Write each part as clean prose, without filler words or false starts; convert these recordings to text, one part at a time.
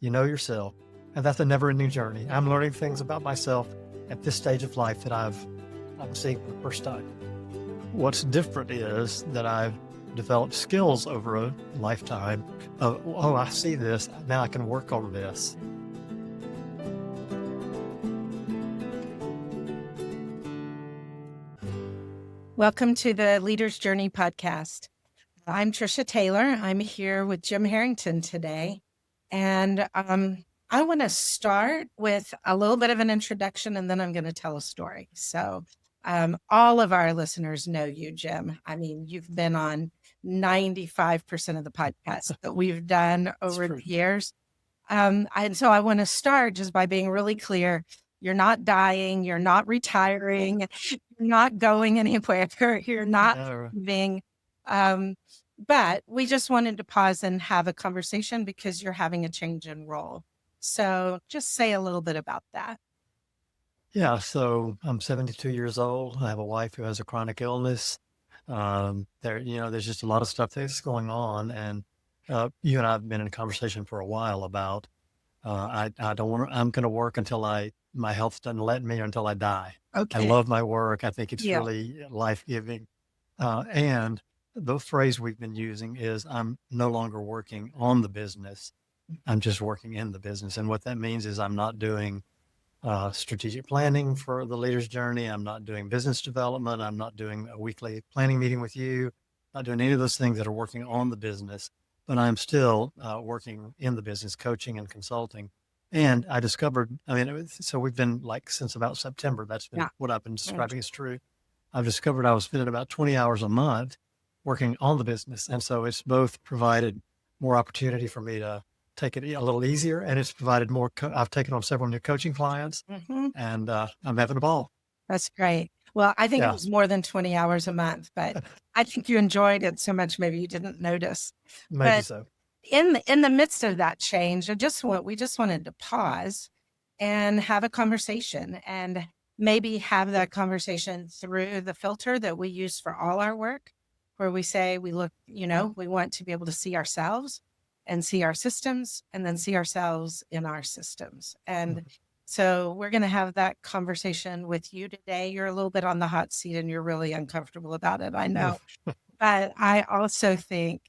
You know yourself. And that's a never ending journey. I'm learning things about myself at this stage of life that I'm seeing for the first time. What's different is that I've developed skills over a lifetime of, oh, I see this. Now I can work on this. Welcome to the Leader's Journey podcast. I'm Trisha Taylor. I'm here with Jim Herrington today. And I want to start with a little bit of an introduction, and then I'm going to tell a story. So all of our listeners know you, Jim. I mean, you've been on 95% of the podcasts that we've done over the years. And so I want to start just by being really clear. You're not dying. You're not retiring. You're not going anywhere. You're not being, but we just wanted to pause and have a conversation because you're having a change in role. So just say a little bit about that. Yeah, so I'm 72 years old. I have a wife who has a chronic illness. There's just a lot of stuff that's going on, and you and I have been in a conversation for a while about I don't want. I'm going to work until my health doesn't let me, or until I die. Okay. I love my work. I think it's really life giving, and the phrase we've been using is I'm no longer working on the business. I'm just working in the business, and what that means is I'm not doing strategic planning for the leader's journey. I'm not doing business development. I'm not doing a weekly planning meeting with you. Not doing any of those things that are working on the business, but I'm still working in the business, coaching and consulting. And I discovered, so we've been since about September, that's been what I've been describing as true. I've discovered I was spending about 20 hours a month working on the business. And so it's both provided more opportunity for me to take it a little easier, and it's provided more. I've taken on several new coaching clients, and I'm having a ball. That's great. Well, I think it was more than 20 hours a month, but I think you enjoyed it so much, maybe you didn't notice. Maybe so. In the midst of that change, we just wanted to pause and have a conversation, and maybe have that conversation through the filter that we use for all our work, where we say we want to be able to see ourselves and see our systems, and then see ourselves in our systems. And so we're going to have that conversation with you today. You're a little bit on the hot seat and you're really uncomfortable about it, I know. But I also think,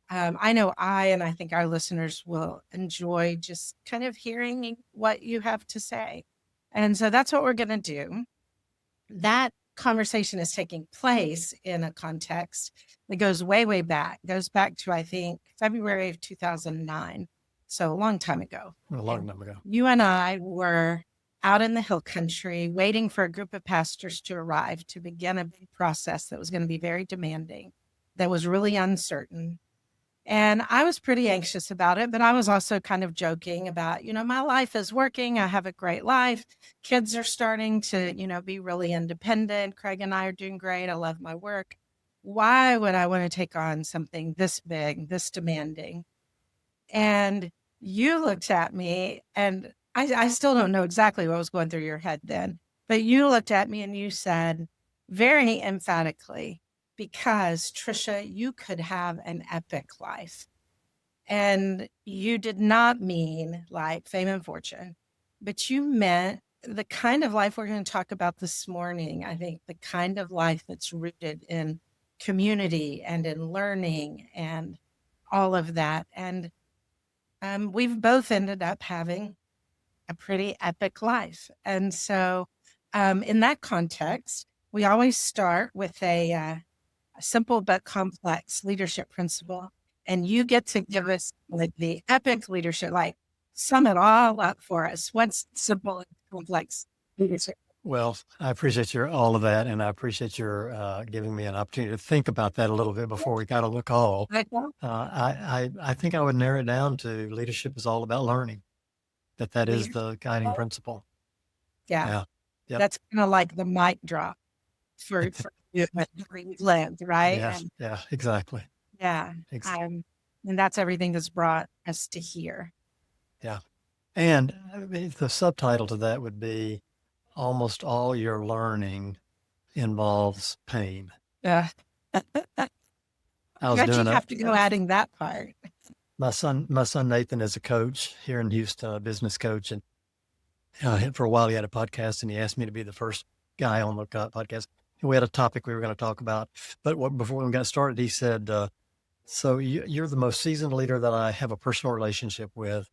and I think our listeners will enjoy just kind of hearing what you have to say. And so that's what we're going to do. That conversation is taking place in a context that goes way back, to, I think, February of 2009. So a long time ago. A long time ago. You and I were out in the hill country waiting for a group of pastors to arrive to begin a big process that was going to be very demanding, that was really uncertain. And I was pretty anxious about it, but I was also kind of joking about, my life is working. I have a great life. Kids are starting to, be really independent. Craig and I are doing great. I love my work. Why would I want to take on something this big, this demanding? And you looked at me, and I still don't know exactly what was going through your head then, but you looked at me and you said very emphatically, because Trisha, you could have an epic life. And you did not mean like fame and fortune, but you meant the kind of life we're going to talk about this morning. I think the kind of life that's rooted in community and in learning and all of that. And we've both ended up having a pretty epic life. And so in that context, we always start with a simple but complex leadership principle. And you get to give us the epic leadership, sum it all up for us. What's simple and complex leadership? Well, I appreciate all of that, and I appreciate your giving me an opportunity to think about that a little bit before we got on the call. I think I would narrow it down to leadership is all about learning. That is the guiding principle. Yeah. Yep. That's kind of like the mic drop for you we've lived, right? Yes. Yeah, exactly. Yeah. And that's everything that's brought us to here. Yeah. And the subtitle to that would be, almost all your learning involves pain. I was doing you have to go adding that part. My son Nathan is a coach here in Houston, a business coach, and for a while he had a podcast, and he asked me to be the first guy on the podcast. And we had a topic we were going to talk about, but before we got started, he said, "So you're the most seasoned leader that I have a personal relationship with.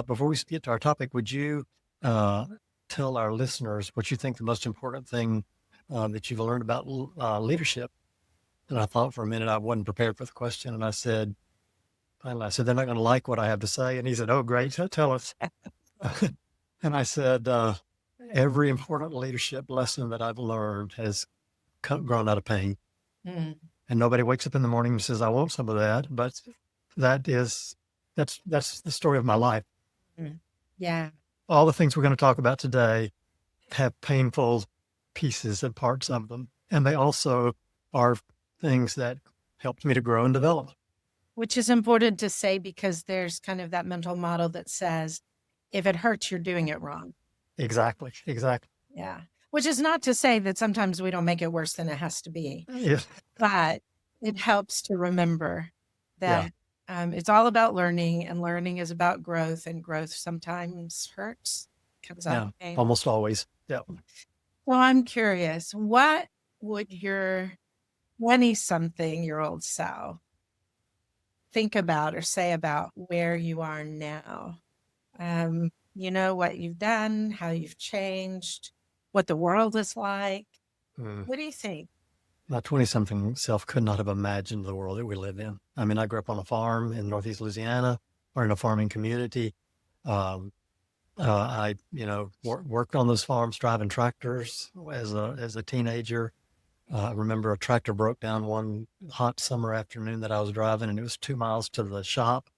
Before we get to our topic, would you uh, tell our listeners what you think the most important thing that you've learned about leadership?" And I thought for a minute. I wasn't prepared for the question, and finally, I said, "They're not going to like what I have to say." And he said, "Oh, great, so tell us." And I said, "Every important leadership lesson that I've learned has grown out of pain." Mm, And nobody wakes up in the morning and says, "I want some of that." But that is, that's the story of my life. mm. Yeah. All the things we're going to talk about today have painful pieces and parts of them. And they also are things that helped me to grow and develop. Which is important to say because there's kind of that mental model that says, if it hurts, you're doing it wrong. Exactly. Exactly. Yeah. Which is not to say that sometimes we don't make it worse than it has to be, Yeah. but it helps to remember Yeah. that it's all about learning, and learning is about growth, and growth sometimes hurts, comes out Yeah. of pain. Almost always. Yeah. Well, I'm curious, what would your 20-something-year-old self think about or say about where you are now? What you've done, how you've changed, what the world is like. Mm. What do you think? My 20 something self could not have imagined the world that we live in. I mean, I grew up on a farm in Northeast Louisiana or in a farming community. Um, I, worked on those farms driving tractors as a teenager. I remember a tractor broke down one hot summer afternoon that I was driving, and it was 2 miles to the shop.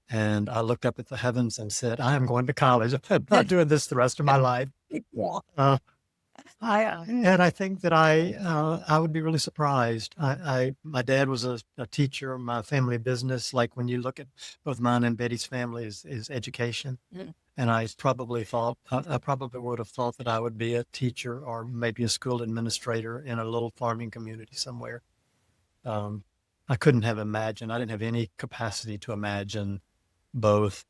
And I looked up at the heavens and said, "I am going to college. I'm not doing this the rest of my life." Yeah. Uh, I think that I would be really surprised. My dad was a teacher. My family business, like when you look at both mine and Betty's family, is education. Mm. And I probably would have thought that I would be a teacher or maybe a school administrator in a little farming community somewhere. Um, I couldn't have imagined. I didn't have any capacity to imagine both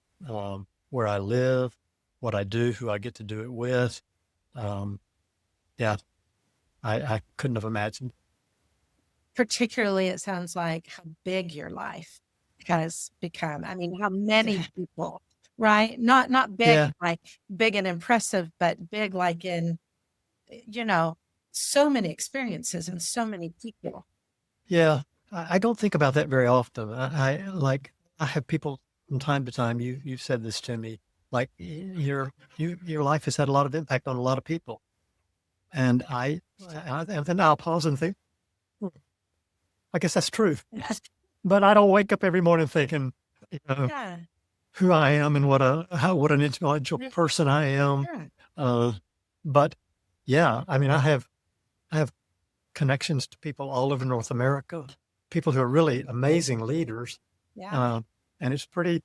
where I live, what I do, who I get to do it with. Um, yeah, I couldn't have imagined. Particularly, it sounds like how big your life has become. I mean, how many people, right? Not big Yeah, like big and impressive, but big like in, you know, so many experiences and so many people. yeah. I don't think about that very often. I have people from time to time. You've said this to me, like your life has had a lot of impact on a lot of people, and and then I'll pause and think, "Hmm, I guess that's true." But I don't wake up every morning thinking, you know, Yeah. who I am and what an influential Yeah. person I am. Yeah. Uh, but yeah, I mean, I have connections to people all over North America, people who are really amazing leaders, Yeah. uh, and it's pretty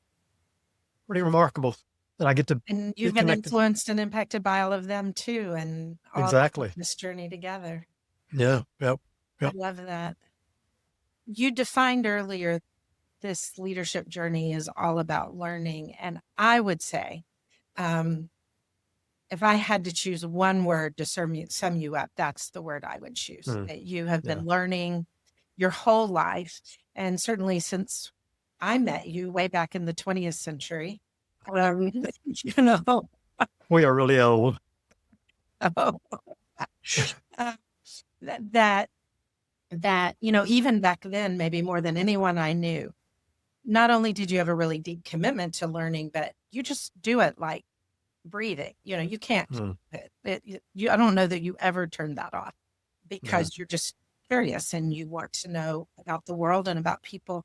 remarkable that I get to And be you've been connected. influenced and impacted by all of them too, and all Exactly. this journey together. Yeah. Yep. I Yep. love that. You defined earlier this leadership journey is all about learning. And I would say, um, if I had to choose one word to sum you up, that's the word I would choose. Mm, That you have yeah. been learning your whole life. And certainly since I met you way back in the 20th century, um, you know, We are really old. uh, that, even back then, maybe more than anyone I knew, not only did you have a really deep commitment to learning, but you just do it like breathing. You can't Mm, I don't know that you ever turn that off yeah. because you're just curious and you want to know about the world and about people.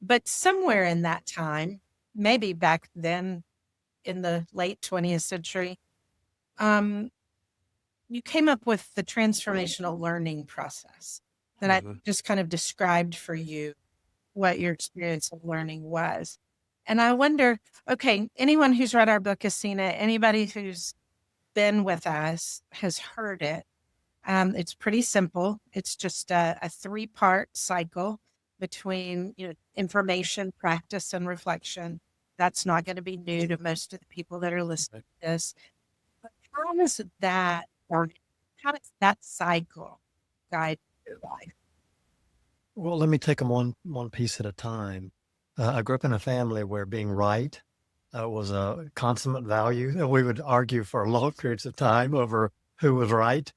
But somewhere in that time, maybe back then in the late 20th century, um, you came up with the transformational learning process that I Mhm. just kind of described for you what your experience of learning was. And I wonder, okay, anyone who's read our book has seen it. Anybody who's been with us has heard it. It's pretty simple. It's just a 3-part cycle. between, information, practice, and reflection. That's not going to be new to most of the people that are listening to this. But how does that cycle guide your life? Well, let me take them one piece at a time. I grew up in a family where being right was a consummate value. We would argue for long periods of time over who was right.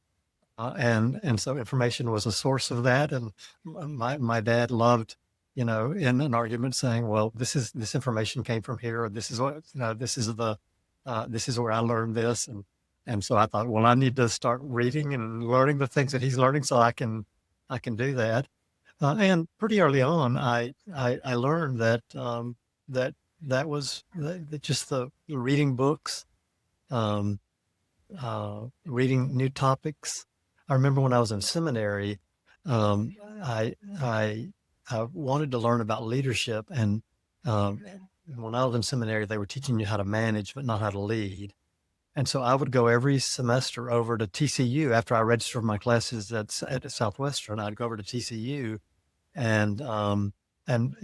And so information was a source of that. And my dad loved, in an argument saying, well, this information came from here, or this is what, this is where I learned this. And so I thought, well, I need to start reading and learning the things that he's learning so I can do that. And pretty early on, I learned that was just the reading books, um, reading new topics. I remember when I was in seminary, um, I, I I wanted to learn about leadership, and um, when I was in seminary, they were teaching you how to manage, but not how to lead. And so I would go every semester over to TCU after I registered my classes at Southwestern. I'd go over to TCU and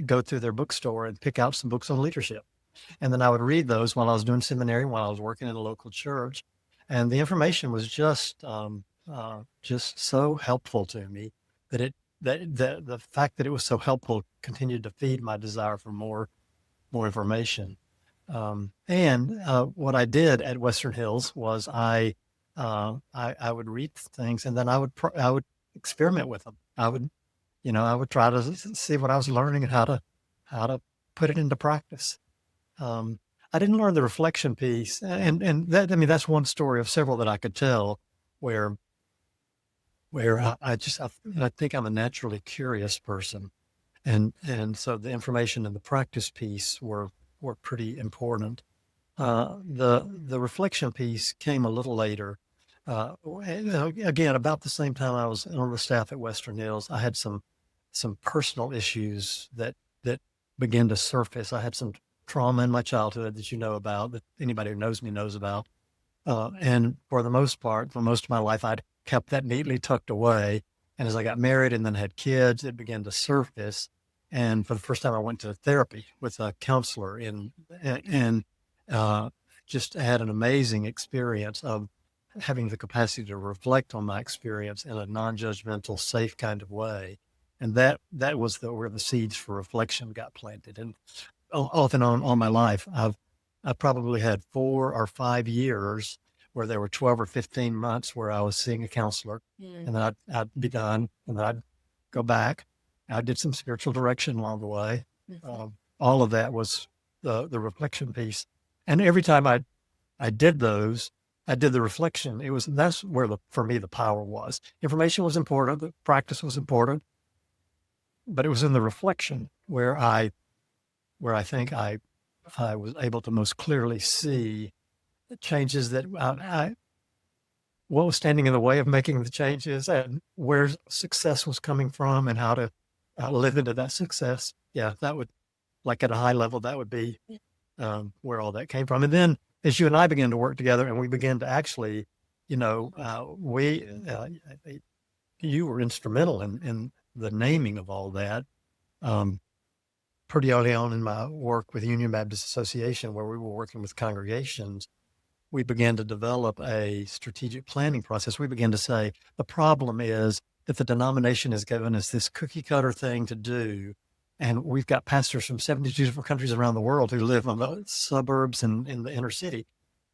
go through their bookstore and pick out some books on leadership. And then I would read those while I was doing seminary, while I was working in a local church. And the information was just so helpful to me that the fact that it was so helpful continued to feed my desire for more information. And what I did at Western Hills was I would read things, and then I would experiment with them. I would try to see what I was learning and how to put it into practice. I didn't learn the reflection piece, and that, I mean, that's one story of several that I could tell where I think I'm a naturally curious person, and so the information and the practice piece were pretty important. The reflection piece came a little later. Again, about the same time I was on the staff at Western Hills, I had some personal issues that began to surface. I had some trauma in my childhood that you know about, that anybody who knows me knows about. And for the most part, for most of my life, I'd kept that neatly tucked away. And as I got married and then had kids, it began to surface. And for the first time, I went to therapy with a counselor and just had an amazing experience of having the capacity to reflect on my experience in a non-judgmental, safe kind of way. And that was where the seeds for reflection got planted. And off and on all my life, I've probably had 4 or 5 years where there were 12 or 15 months where I was seeing a counselor, and then I'd be done, and then I'd go back. I did some spiritual direction along the way. All of that was the reflection piece. And every time I did those, I did the reflection. That's where for me, the power was. Information was important. The practice was important, but it was in the reflection where I think I was able to most clearly see the changes that what was standing in the way of making the changes, and where success was coming from, and how to live into that success. Yeah, that would, like at a high level, that would be where all that came from. And then as you and I began to work together, and we began to actually, you were instrumental in the naming of all that. Pretty early on in my work with Union Baptist Association, where we were working with congregations, we began to develop a strategic planning process. We began to say, the problem is that the denomination has given us this cookie cutter thing to do. And we've got pastors from 72 different countries around the world who live in the suburbs and in the inner city.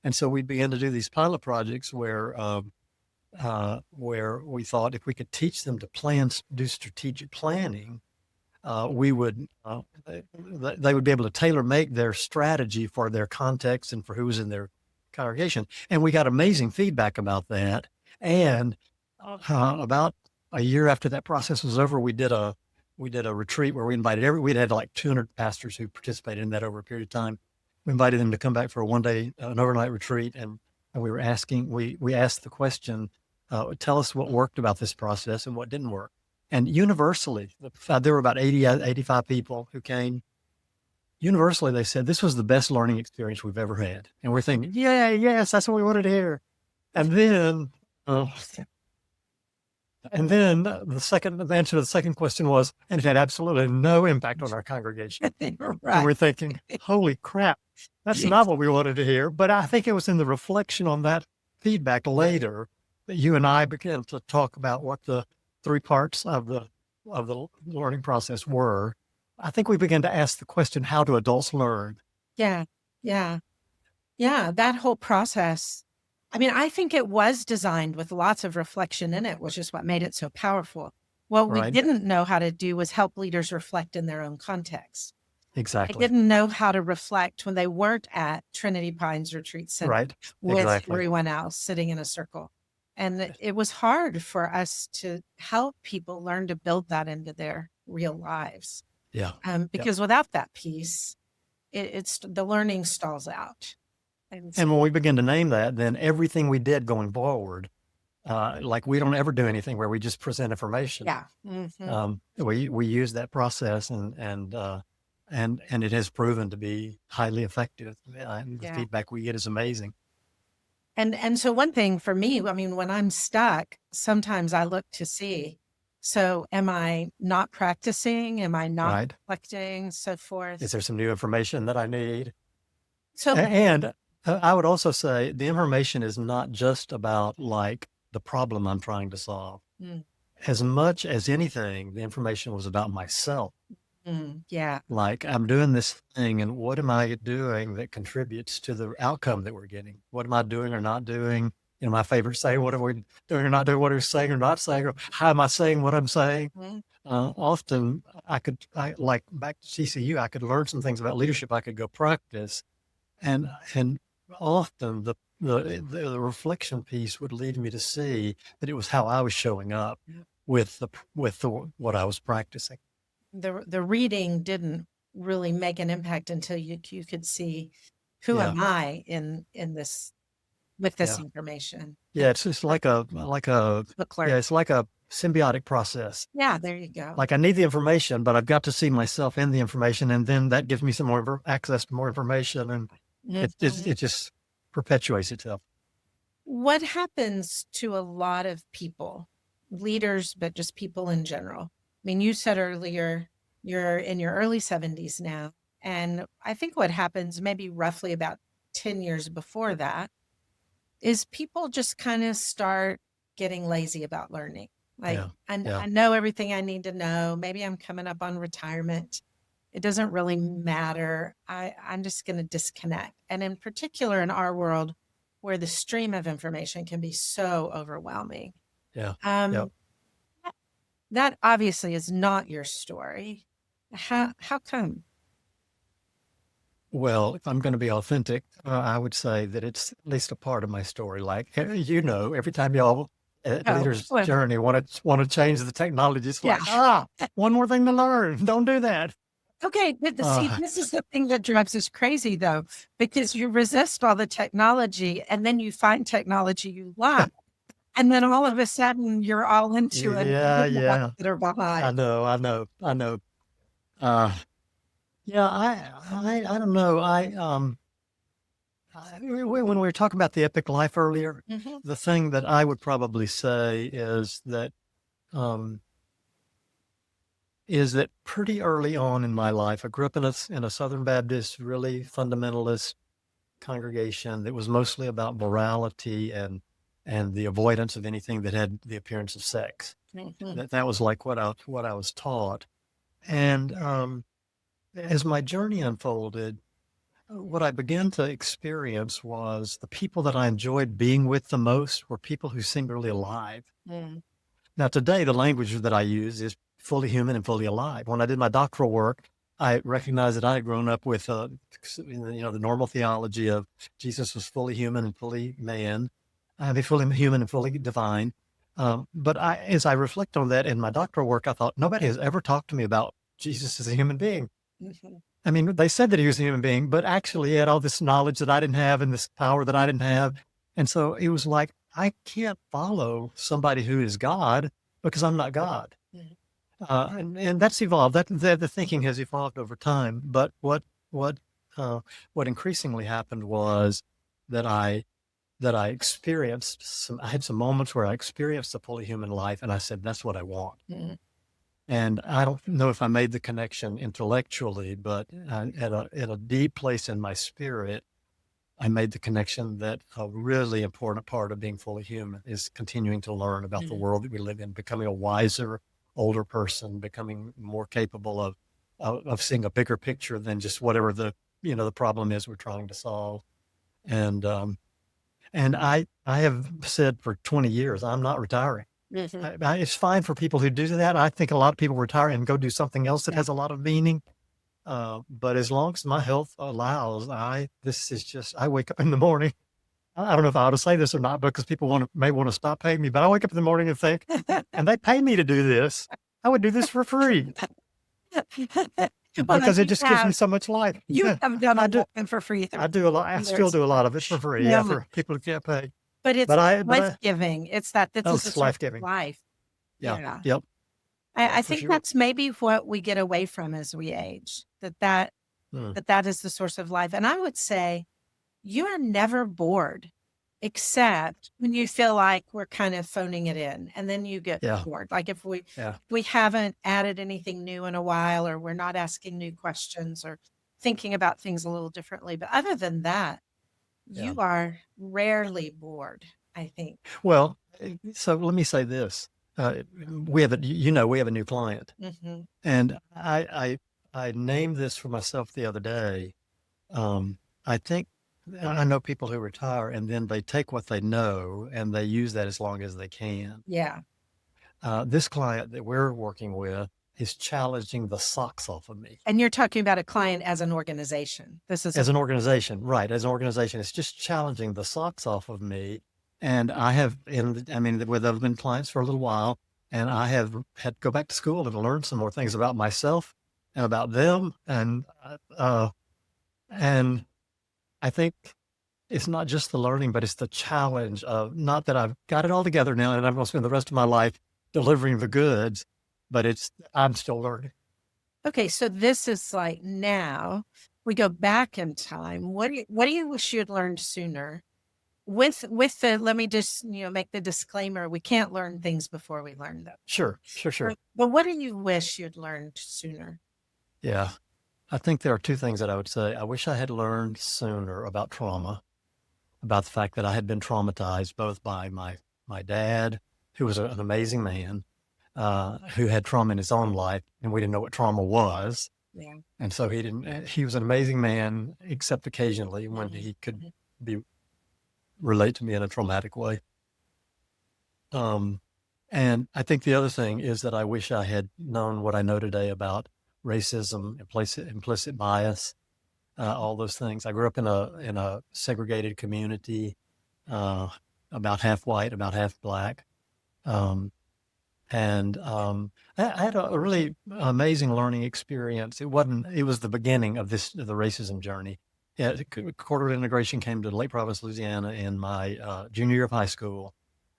And so we began to do these pilot projects where we thought if we could teach them to do strategic planning, they would be able to tailor make their strategy for their context and for who was in their congregation. And we got amazing feedback about that. And about a year after that process was over, we did a retreat where we we'd had like 200 pastors who participated in that over a period of time. We invited them to come back for an overnight retreat. And we asked the question, tell us what worked about this process and what didn't work. And universally, there were about 85 people who came. Universally, they said, this was the best learning experience we've ever had. And we're thinking, yeah, yes, that's what we wanted to hear. And then And then the answer to the second question was, and it had absolutely no impact on our congregation. And Right. we're thinking, holy crap, that's not what we wanted to hear. But I think it was in the reflection on that feedback later that you and I began to talk about what the three parts of the learning process were. I think we began to ask the question, how do adults learn? Yeah. Yeah. Yeah. That whole process. I mean, I think it was designed with lots of reflection in it, which is what made it so powerful. What we Right? didn't know how to do was help leaders reflect in their own context. I Exactly. didn't know how to reflect when they weren't at Trinity Pines Retreat Center Right. with Exactly. everyone else sitting in a circle. And it was hard for us to help people learn to build that into their real lives. Yeah. Because without that piece, it's the learning stalls out. And when we begin to name that, then everything we did going forward, like we don't ever do anything where we just present information. Yeah. We use that process and it has proven to be highly effective. And the feedback we get is amazing. And so one thing for me, I mean, when I'm stuck, sometimes I look to see, so am I not practicing? Am I not reflecting? So forth. Is there some new information that I need? So, and I would also say the information is not just about like the problem I'm trying to solve. As much as anything, the information was about myself. Yeah. Like I'm doing this thing and what am I doing that contributes to the outcome that we're getting? What am I doing or not doing? You know, my favorite saying, what are we doing or not doing? What are we saying or not saying? Or how am I saying what I'm saying? Often I like back to CCU, I could learn some things about leadership. I could go practice and often the reflection piece would lead me to see that it was how I was showing up with what I was practicing. The reading didn't really make an impact until you could see who am I in this with this information. Yeah, it's just like a it's like a symbiotic process. Yeah, there you go. Like I need the information, but I've got to see myself in the information, and then that gives me some more access to more information, and it just perpetuates itself. What happens to a lot of people, leaders, but just people in general? I mean, you said earlier you're in your early 70s now. And I think what happens maybe roughly about 10 years before that is people just kind of start getting lazy about learning. Like, I know everything I need to know. Maybe I'm coming up on retirement. It doesn't really matter. I'm just going to disconnect. And in particular, in our world, where the stream of information can be so overwhelming. That obviously is not your story. How come? Well, if I'm going to be authentic, I would say that it's at least a part of my story. Like, every time y'all at Leader's Journey want to change the technology, it's like, one more thing to learn. Don't do that. Okay, but see, this is the thing that drives us crazy, though, because you resist all the technology, and then you find technology you love. And then all of a sudden you're all into it. Yeah. That are behind. I know. I don't know. When we were talking about the epic life earlier, the thing that I would probably say is that pretty early on in my life, I grew up in a Southern Baptist, really fundamentalist congregation that was mostly about morality and the avoidance of anything that had the appearance of sex. That was like what I was taught. And as my journey unfolded, what I began to experience was the people that I enjoyed being with the most were people who seemed really alive. Now, today, the language that I use is fully human and fully alive. When I did my doctoral work, I recognized that I had grown up with, the normal theology of Jesus was fully human and fully man, fully human and fully divine. But as I reflect on that in my doctoral work, I thought nobody has ever talked to me about Jesus as a human being. I mean, they said that he was a human being, but actually he had all this knowledge that I didn't have and this power that I didn't have. And so it was like, I can't follow somebody who is God because I'm not God. And that's evolved. The thinking has evolved over time. But what increasingly happened was that that I had some moments where I experienced a fully human life, and I said, that's what I want. Mm. And I don't know if I made the connection intellectually, but at a deep place in my spirit, I made the connection that a really important part of being fully human is continuing to learn about the Mm. world that we live in, becoming a wiser, older person, becoming more capable of seeing a bigger picture than just whatever the problem is we're trying to solve. And I have said for 20 years, I'm not retiring. Mhm. It's fine for people who do that. I think a lot of people retire and go do something else that Yeah. has a lot of meaning. But as long as my health allows, I wake up in the morning. I don't know if I ought to say this or not because people may want to stop paying me, but I wake up in the morning and think, and they pay me to do this. I would do this for free Well, then because it just gives me so much life. you have done I a do. lot and for free. I do a lot. I still do a lot of it for free. Yeah, No, for people who can't pay. but it's But life giving. It's that this oh, is a it's sort life of giving. life. Yeah. Yeah. Yep. Yeah, I for think sure. that's maybe what we get away from as we age, Mm. that is the source of life. And I would say you are never bored except when you feel like we're kind of phoning it in and then you get Yeah. bored. Like if Yeah. we haven't added anything new in a while or we're not asking new questions or thinking about things a little differently. But other than that, Yeah. you are rarely bored, I think. Well, so let me say this. We have we have a new client, Hmm. and I named this for myself the other day. I think I know people who retire and then they take what they know and they use that as long as they can. Yeah. This client that we're working with is challenging the socks off of me. And you're talking about a client as an organization. This is As an organization, right? As an organization, it's just challenging the socks off of me. And I've been clients for a little while, and I have had to go back to school and learn some more things about myself and about them. And I think it's not just the learning, but it's the challenge of not that I've got it all together now and I'm going to spend the rest of my life delivering the goods, but I'm still learning. okay. So this is like now we go back in time. What do you wish you had learned sooner? With the let me just make the disclaimer: we can't learn things before we learn them. Sure. But what do you wish you'd learned sooner? Yeah. I think there are two things that I would say. I wish I had learned sooner about trauma, about the fact that I had been traumatized both by my dad, who was an amazing man, who had trauma in his own life, and we didn't know what trauma was. Yeah. And so he was an amazing man, except occasionally when Mhm. he could Mhm. be relate to me in a traumatic way. And I think the other thing is that I wish I had known what I know today about racism, implicit bias, all those things. I grew up in a segregated community, uh, about half white, about half black. Um, I had a really amazing learning experience. It was the beginning of the racism journey. Yeah, quarter integration came to Lake Providence, Louisiana in my junior year of high school.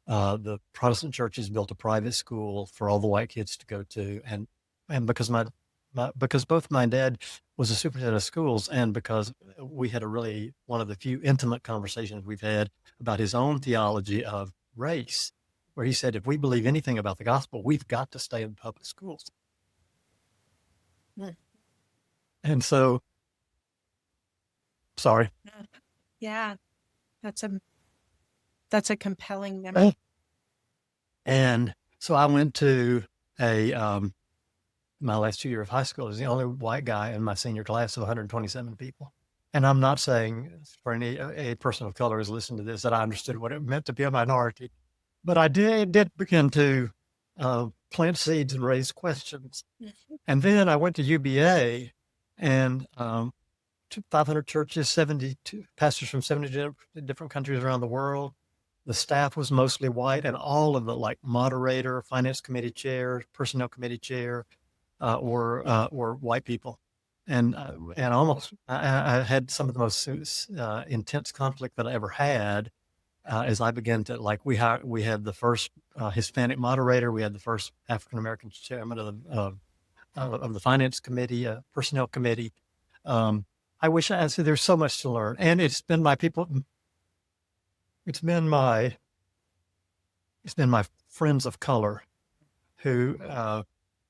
The Protestant churches built a private school for all the white kids to go to. And because because both my dad was a superintendent of schools and because we had one of the few intimate conversations we've had about his own theology of race, where he said, if we believe anything about the gospel, we've got to stay in public schools. Mm. And so, sorry. Yeah, that's a compelling memory. And so I went to my last 2 year of high school. I was the only white guy in my senior class of 127 people. And I'm not saying for a person of color who's listened to this that I understood what it meant to be a minority, but I did begin to plant seeds and raise questions. Mhm. And then I went to UBA and 500 churches, 72 pastors from 70 different countries around the world. The staff was mostly white, and all of the moderator, finance committee chair, personnel committee chair were white people. And I had some of the most intense conflict that I ever had as I began to we had the first Hispanic moderator, we had the first African American chairman of the finance committee, personnel committee. I wish I said there's so much to learn, and it's been my people. it's been my friends of color who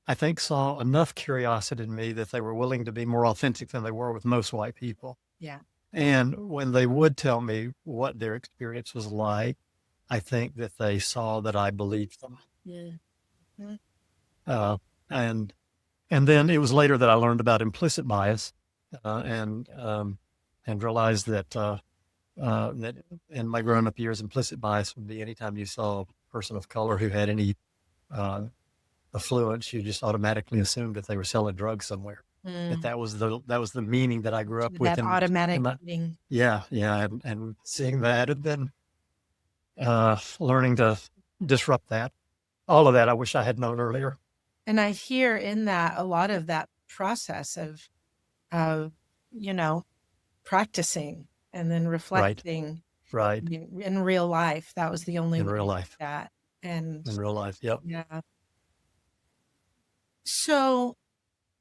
I think saw enough curiosity in me that they were willing to be more authentic than they were with most white people. Yeah. And when they would tell me what their experience was like, I think that they saw that I believed them. Yeah. Mhm. Uh, and and then it was later that I learned about implicit bias, and realized that in my grown up years, implicit bias would be anytime you saw a person of color who had any uh, affluence, you just automatically assumed that they were selling drugs somewhere. Mm. That was the meaning that I grew up with, That in automatic my thing. yeah, and seeing that and then learning to disrupt that. All of that I wish I had known earlier. And I hear in that a lot of that process of, you know, practicing and then Right, reflecting right. in real life. That was the only In way to real do life, that. And in real life. Yep. yeah. So,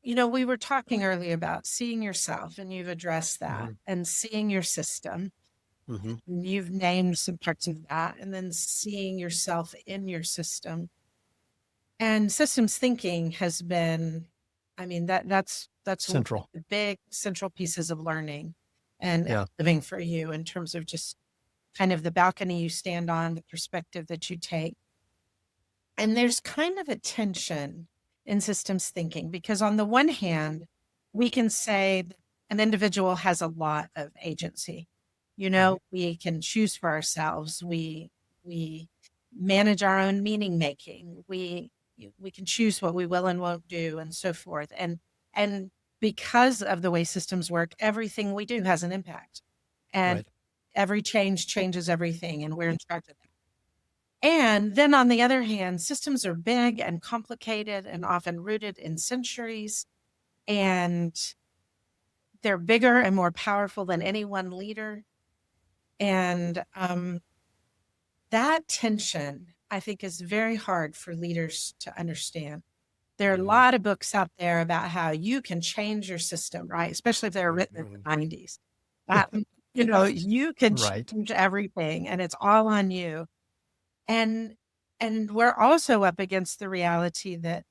we were talking earlier about seeing yourself, and you've addressed that, Hmm. and seeing your system. Hmm. And you've named some parts of that, and then seeing yourself in your system. And systems thinking has been, I mean, that's one of Central. the big central pieces of learning and Yeah. living for you in terms of just kind of the balcony you stand on, the perspective that you take. And there's kind of a tension in systems thinking because, on the one hand, we can say that an individual has a lot of agency. Mhm. We can choose for ourselves. We manage our own meaning making. We can choose what we will and won't do, and so forth. And because of the way systems work, everything we do has an impact, and Right. every change changes everything, and we're in charge of that. And then on the other hand, systems are big and complicated and often rooted in centuries, and they're bigger and more powerful than any one leader. And that tension, I think, is very hard for leaders to understand. There are a Hmm. lot of books out there about how you can change your system, right? Especially if they were written in Hmm. the 90s. That, you can Right. change everything and it's all on you. And we're also up against the reality that,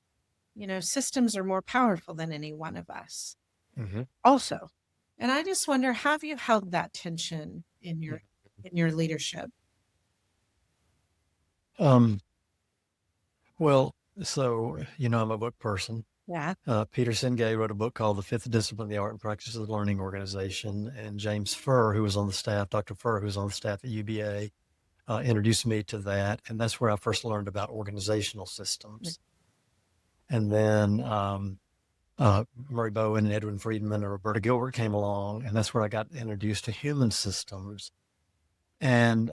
systems are more powerful than any one of us Hmm. also. And I just wonder, have you held that tension in your leadership? Um, well, so, I'm a book person. Yeah. Peter Senge wrote a book called The Fifth Discipline, The Art and Practice of the Learning Organization. And James Furr, who was on the staff, Dr. Furr, who was on the staff at UBA, introduced me to that. And that's where I first learned about organizational systems. And then Murray Bowen and Edwin Friedman and Roberta Gilbert came along. And that's where I got introduced to human systems. And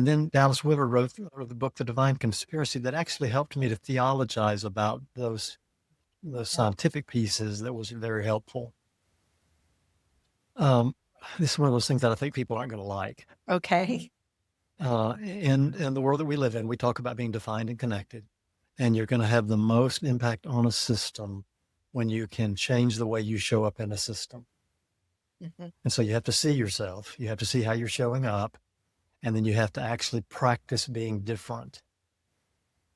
then Dallas Willard wrote the book, The Divine Conspiracy, that actually helped me to theologize about those scientific pieces. That was very helpful. Um, this is one of those things that I think people aren't going to like. Okay. In the world that we live in, we talk about being defined and connected, and you're going to have the most impact on a system when you can change the way you show up in a system. Mhm. And so you have to see yourself, you have to see how you're showing up, and then you have to actually practice being different.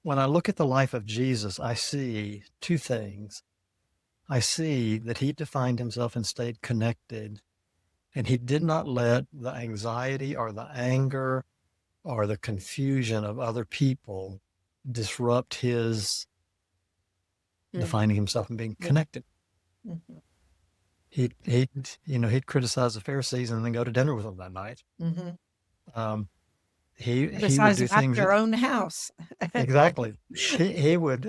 When I look at the life of Jesus, I see two things. I see that he defined himself and stayed connected, and he did not let the anxiety or the anger or the confusion of other people disrupt his Mhm. defining himself and being connected. Mhm. He'd criticize the Pharisees and then go to dinner with them that night. Mhm. Um, he would do Criticizing at things their own house. exactly. He would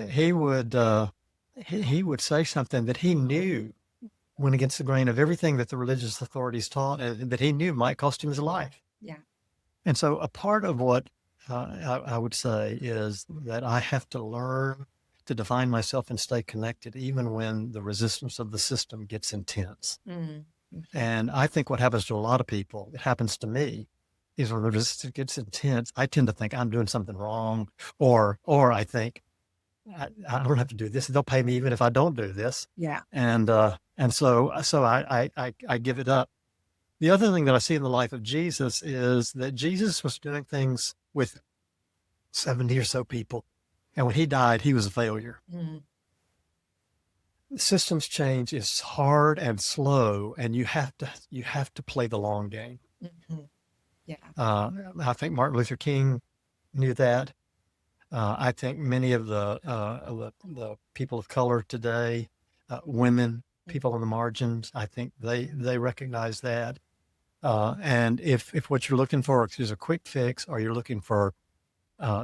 say something that he knew went against the grain of everything that the religious authorities taught, and that he knew might cost him his life. Yeah. And so a part of what I would say is that I have to learn to define myself and stay connected, even when the resistance of the system gets intense. Mm. And I think what happens to a lot of people, it happens to me, is when the resistance gets intense, I tend to think I'm doing something wrong, or I think I don't have to do this. They'll pay me even if I don't do this. Yeah. And so I give it up The other thing that I see in the life of Jesus is that Jesus was doing things with 70 or so people. And when he died, he was a failure. Mm. Systems change is hard and slow, and you have to play the long game. Mhm. Yeah. I think Martin Luther King knew that. I think many of the people of color today, women, people on the margins, I think they recognize that. And if what you're looking for is a quick fix, or you're looking for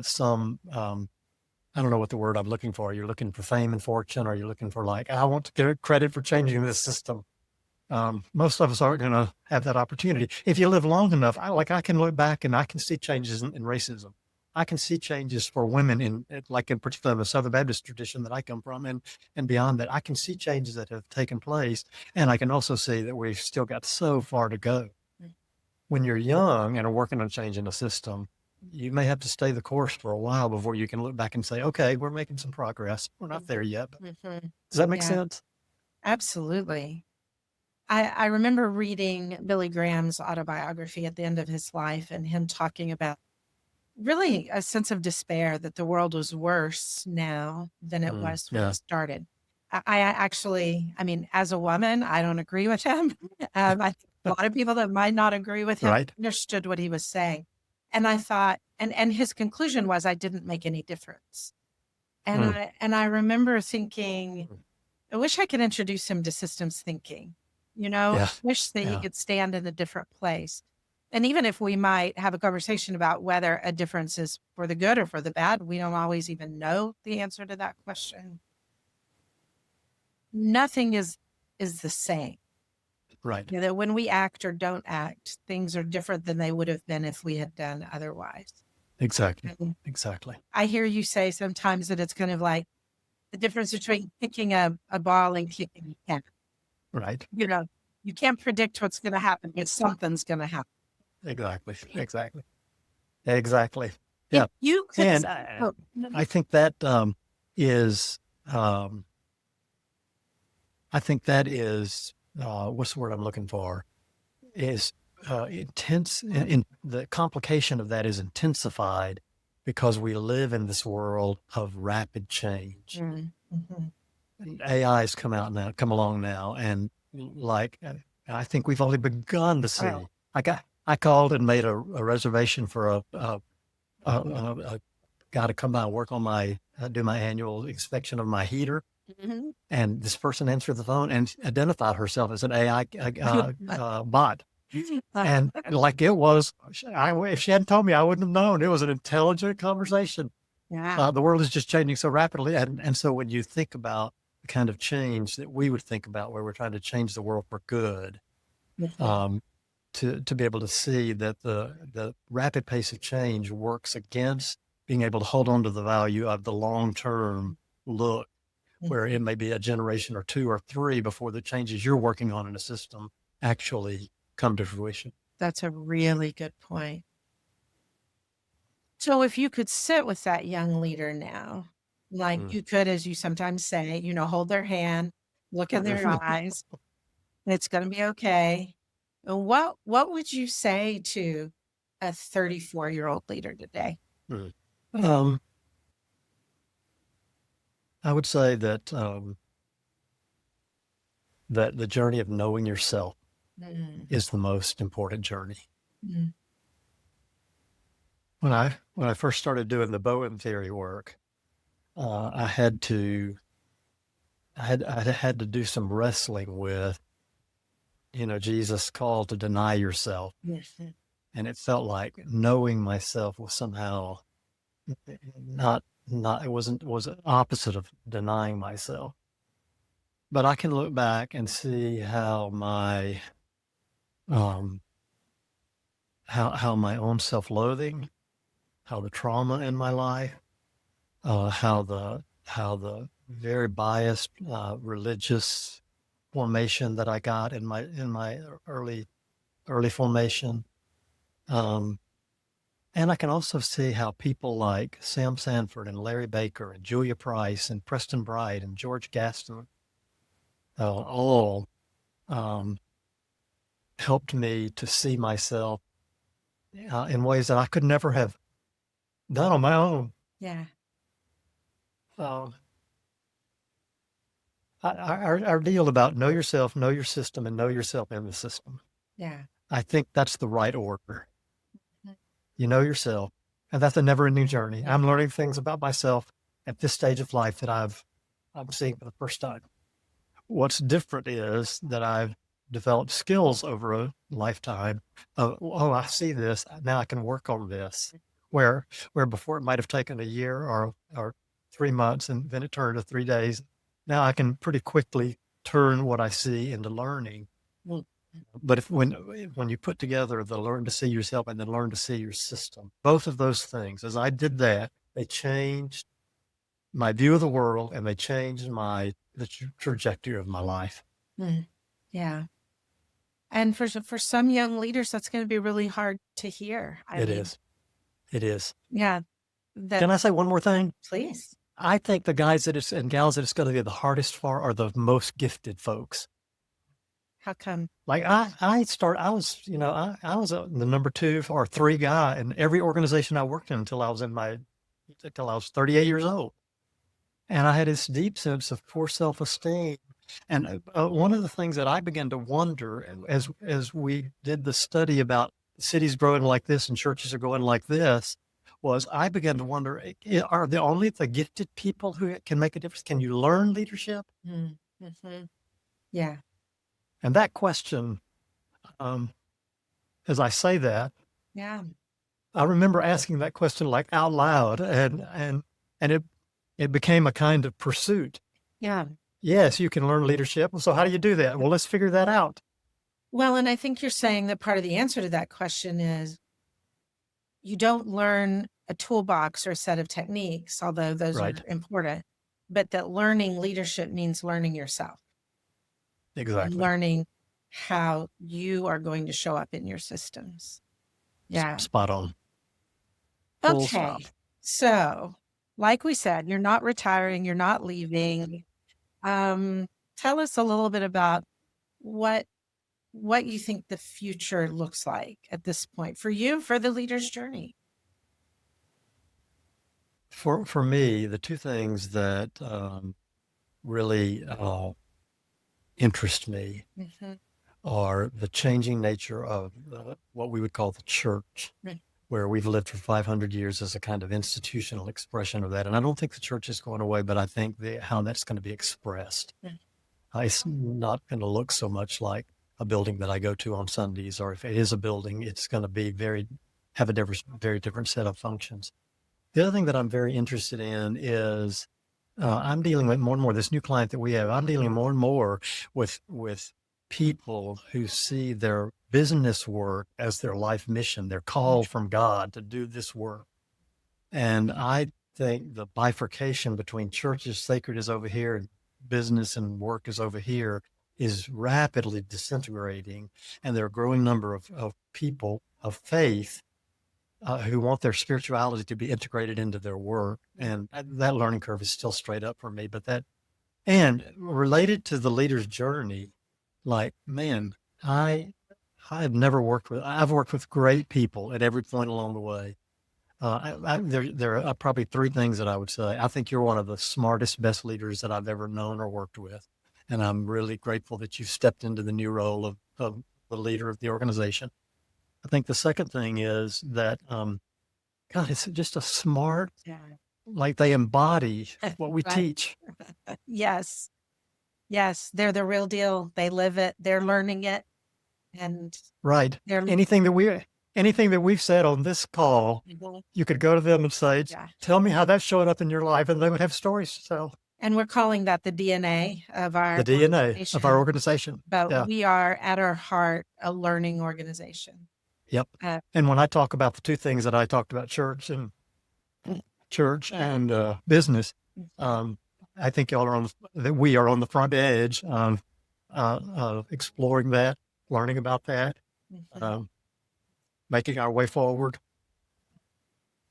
some I don't know what the word I'm looking for. You're looking for fame and fortune, or you're looking for like, I want to get credit for changing this system. Most of us aren't going to have that opportunity. If you live long enough, I can look back and I can see changes in racism. I can see changes for women in particular the Southern Baptist tradition that I come from, and beyond that. I can see changes that have taken place, and I can also see that we've still got so far to go. When you're young and are working on changing the system, you may have to stay the course for a while before you can look back and say, okay, we're making some progress. We're not there yet. But Mhm. does that make Yeah, sense? absolutely. I remember reading Billy Graham's autobiography at the end of his life and him talking about really a sense of despair that the world was worse now than it was when he Yeah. started. I actually, I mean, as a woman, I don't agree with him. I think a lot of people that might not agree with him Right. understood what he was saying. And I thought, and his conclusion was, I didn't make any difference. And Mm. I remember thinking, I wish I could introduce him to systems thinking. I Yeah. wish that he Yeah. could stand in a different place. And even if we might have a conversation about whether a difference is for the good or for the bad, we don't always even know the answer to that question. Nothing is the same. Right. That when we act or don't act, things are different than they would have been if we had done otherwise. Exactly. And Exactly. I hear you say sometimes that it's kind of like the difference between kicking a ball and kicking a can. Right. You can't predict what's going to happen, but something's going to happen. Exactly. Exactly. Exactly. If Yeah. you could, And oh, no, I think that is, um, I think that is, what's the word I'm looking for? Is intense. In the complication of that is intensified because we live in this world of rapid change. mhm. AI has come along now, and like I think we've only begun to see. Well, I called and made a reservation for a guy to come by and work on do my annual inspection of my heater. mhm. And this person answered the phone and identified herself as an AI bot. And like it was, if she hadn't told me, I wouldn't have known. It was an intelligent conversation. Yeah. The world is just changing so rapidly. And so when you think about the kind of change that we would think about where we're trying to change the world for good, Mhm. um, to be able to see that the rapid pace of change works against being able to hold on to the value of the long-term look, where it may be a generation or two or three before the changes you're working on in a system actually come to fruition. That's a really good point. So if you could sit with that young leader now, like Mm. you could, as you sometimes say, hold their hand, look in their eyes, and it's going to be okay. And what would you say to a 34-year-old leader today? Mm. Um, I would say that the journey of knowing yourself Mm, is the most important journey. mm, When I first started doing the Bowen theory work, I had to I had to do some wrestling with Jesus' call to deny yourself, yes, and it felt like knowing myself was somehow not it was an opposite of denying myself. But I can look back and see um how my own self-loathing, how the trauma in my life, how the very biased religious formation that I got in my early formation. Um, and I can also see how people like Sam Sanford and Larry Baker and Julia Price and Preston Bright and George Gaston all um, helped me to see myself in ways that I could never have done on my own. Yeah. Um, our deal about know yourself, know your system, and know yourself in the system. Yeah. I think that's the right order. Mhm. You know yourself, and that's a never-ending journey. Yeah. I'm learning things about myself at this stage of life that I'm seeing for the first time. What's different is that I've developed skills over a lifetime of, oh, I see this. Now I can work on this. Where before it might have taken a year or 3 months and then it turned to 3 days. Now I can pretty quickly turn what I see into learning. Mm. But when you put together the learn to see yourself and then learn to see your system, both of those things, as I did that, they changed my view of the world and they changed the trajectory of my life. Mm. Yeah. And for some young leaders, that's going to be really hard to hear. I It mean, is. It is. yeah, that Can I say one more thing? please. I think the guys and gals that it's going to be the hardest for are the most gifted folks. How come? Like I was, I was the number 2 or 3 guy in every organization I worked in until I was 38 years old. And I had this deep sense of poor self-esteem. And one of the things that I began to wonder as we did the study about cities growing like this and churches are growing like this was I began to wonder, are the only the gifted people who can make a difference? Can you learn leadership? Mm-hmm. Yeah. And that question, as I say that, Yeah. I remember asking that question like out loud and it became a kind of pursuit. Yeah. Yes, you can learn leadership. So how do you do that? Well, let's figure that out. Well, and I think you're saying that part of the answer to that question is you don't learn a toolbox or a set of techniques, although those are Right. important, but that learning leadership means learning yourself and Exactly. learning how you are going to show up in your systems. Yeah. Spot on. Full stop. Okay. So, like we said, you're not retiring, you're not leaving. Tell us a little bit about what you think the future looks like at this point for you, for the leader's journey. For me, the two things that really interest me Mhm. are the changing nature of what we would call the church, Right. where we've lived for 500 years as a kind of institutional expression of that. And I don't think the church is going away, but I think how that's going to be expressed. Right. It's not going to look so much like a building that I go to on Sundays, or if it is a building, it's going to be have a very different set of functions. The other thing that I'm very interested in is I'm dealing with more and more this new client that we have. I'm dealing more and more with people who see their business work as their life mission, their call from God to do this work. And I think the bifurcation between church is sacred is over here and business and work is over here is rapidly disintegrating. And there are a growing number of people of faith who want their spirituality to be integrated into their work. And that learning curve is still straight up for me. And related to the leader's journey, like, man, I've worked with great people at every point along the way. There are probably 3 things that I would say. I think you're one of the smartest, best leaders that I've ever known or worked with. And I'm really grateful that you've stepped into the new role of the leader of the organization. I think the second thing is that, God, it's just a smart, like they embody what we Right. teach. Yes. Yes. They're the real deal. They live it. They're learning it. And Right. they're Anything that we've said on this call, you could go to them and say, Yeah. tell me how that's showing up in your life. And they would have stories to tell. And we're calling that the DNA of our The DNA of our organization. organization. But Yeah. we are at our heart a learning organization. Yep. Uh, And when I talk about the 2 things that I talked about, church and business, I think that we are on the front edge of exploring that, learning about that, making our way forward.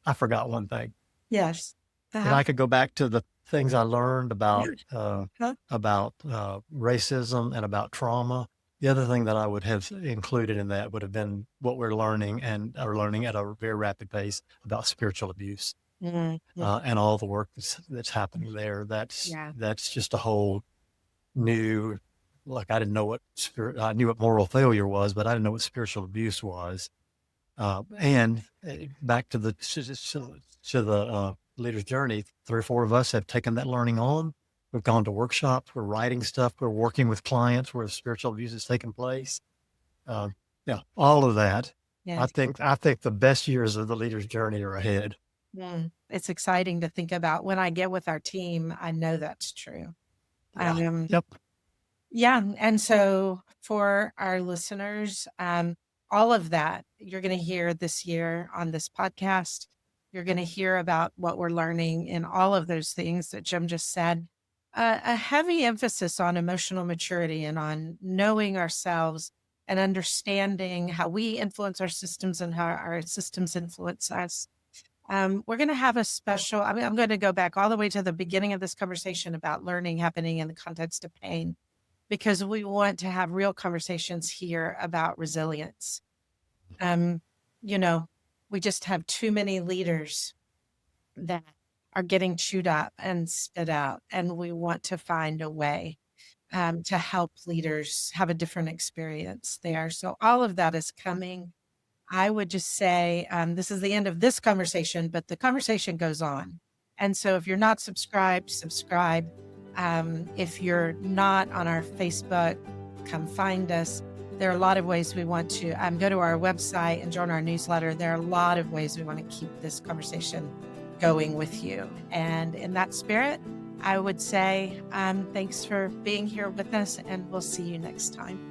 I forgot one thing. Yes. And I could go back to the things I learned about Huh? racism and about trauma. The other thing that I would have included in that would have been what we're learning and are learning at a very rapid pace about spiritual abuse, Mhm. and all the work that's happening there. Yeah. That's just a whole new, like, I didn't know what I knew what moral failure was, but I didn't know what spiritual abuse was. And back to the leader's journey, 3 or 4 of us have taken that learning on. We've gone to workshops, we're writing stuff, we're working with clients where spiritual abuse is taking place. Uh, yeah, all of that. Yeah. I think the best years of the leader's journey are ahead. It's exciting to think about. When I get with our team, I know that's true. Yeah. Um, Yep. yeah. And so for our listeners, all of that you're going to hear this year on this podcast. You're going to hear about what we're learning in all of those things that Jim just said. A heavy emphasis on emotional maturity and on knowing ourselves and understanding how we influence our systems and how our systems influence us. We're going to have a special, I mean, I'm going to go back all the way to the beginning of this conversation about learning happening in the context of pain, because we want to have real conversations here about resilience. Um, you know, we just have too many leaders that are getting chewed up and spit out, and we want to find a way to help leaders have a different experience there. So all of that is coming. I would just say this is the end of this conversation, but the conversation goes on. And so if you're not subscribed, subscribe. If you're not on our Facebook, come find us. There are a lot of ways we want to go to our website and join our newsletter. There are a lot of ways we want to keep this conversation going with you. And in that spirit, I would say thanks for being here with us, and we'll see you next time.